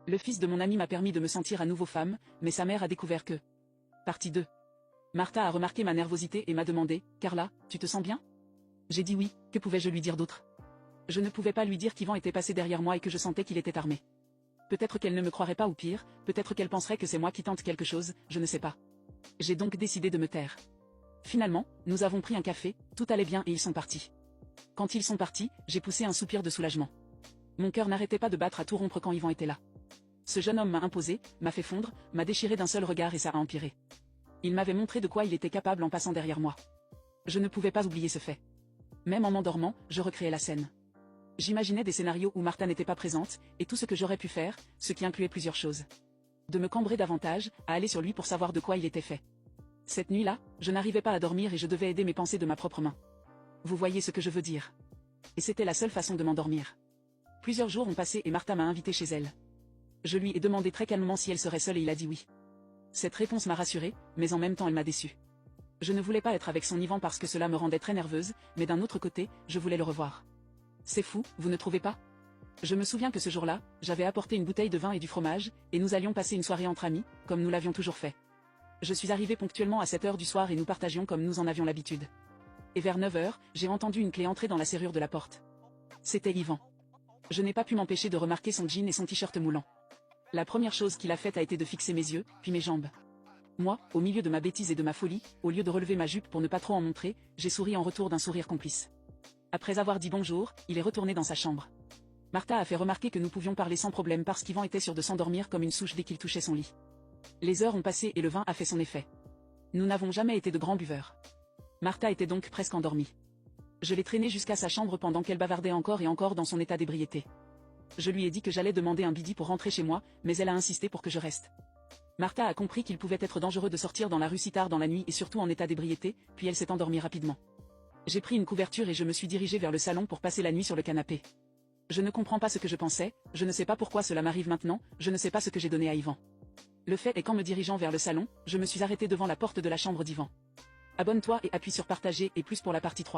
Le fils de mon ami m'a permis de me sentir à nouveau femme, mais sa mère a découvert que... Partie 2. Martha a remarqué ma nervosité et m'a demandé « Carla, tu te sens bien ?» J'ai dit oui, que pouvais-je lui dire d'autre? Je ne pouvais pas lui dire qu'Yvan était passé derrière moi et que je sentais qu'il était armé. Peut-être qu'elle ne me croirait pas ou pire, peut-être qu'elle penserait que c'est moi qui tente quelque chose, je ne sais pas. J'ai donc décidé de me taire. Finalement, nous avons pris un café, tout allait bien et ils sont partis. Quand ils sont partis, j'ai poussé un soupir de soulagement. Mon cœur n'arrêtait pas de battre à tout rompre quand Yvan était là. Ce jeune homme m'a imposé, m'a fait fondre, m'a déchiré d'un seul regard et ça a empiré. Il m'avait montré de quoi il était capable en passant derrière moi. Je ne pouvais pas oublier ce fait. Même en m'endormant, je recréais la scène. J'imaginais des scénarios où Martha n'était pas présente, et tout ce que j'aurais pu faire, ce qui incluait plusieurs choses. De me cambrer davantage, à aller sur lui pour savoir de quoi il était fait. Cette nuit-là, je n'arrivais pas à dormir et je devais aider mes pensées de ma propre main. Vous voyez ce que je veux dire. Et c'était la seule façon de m'endormir. Plusieurs jours ont passé et Martha m'a invité chez elle. Je lui ai demandé très calmement si elle serait seule et il a dit oui. Cette réponse m'a rassurée, mais en même temps elle m'a déçue. Je ne voulais pas être avec son Yvan parce que cela me rendait très nerveuse, mais d'un autre côté, je voulais le revoir. C'est fou, vous ne trouvez pas? Je me souviens que ce jour-là, j'avais apporté une bouteille de vin et du fromage, et nous allions passer une soirée entre amis, comme nous l'avions toujours fait. Je suis arrivé ponctuellement à 7 heures du soir et nous partagions comme nous en avions l'habitude. Et vers 9 heures, j'ai entendu une clé entrer dans la serrure de la porte. C'était Yvan. Je n'ai pas pu m'empêcher de remarquer son jean et son t-shirt moulant. La première chose qu'il a faite a été de fixer mes yeux, puis mes jambes. Moi, au milieu de ma bêtise et de ma folie, au lieu de relever ma jupe pour ne pas trop en montrer, j'ai souri en retour d'un sourire complice. Après avoir dit bonjour, il est retourné dans sa chambre. Martha a fait remarquer que nous pouvions parler sans problème parce qu'Yvan était sûr de s'endormir comme une souche dès qu'il touchait son lit. Les heures ont passé et le vin a fait son effet. Nous n'avons jamais été de grands buveurs. Martha était donc presque endormie. Je l'ai traînée jusqu'à sa chambre pendant qu'elle bavardait encore et encore dans son état d'ébriété. Je lui ai dit que j'allais demander un bidi pour rentrer chez moi, mais elle a insisté pour que je reste. Martha a compris qu'il pouvait être dangereux de sortir dans la rue si tard dans la nuit et surtout en état d'ébriété, puis elle s'est endormie rapidement. J'ai pris une couverture et je me suis dirigé vers le salon pour passer la nuit sur le canapé. Je ne comprends pas ce que je pensais, je ne sais pas pourquoi cela m'arrive maintenant, je ne sais pas ce que j'ai donné à Yvan. Le fait est qu'en me dirigeant vers le salon, je me suis arrêté devant la porte de la chambre d'Yvan. Abonne-toi et appuie sur partager et plus pour la partie 3.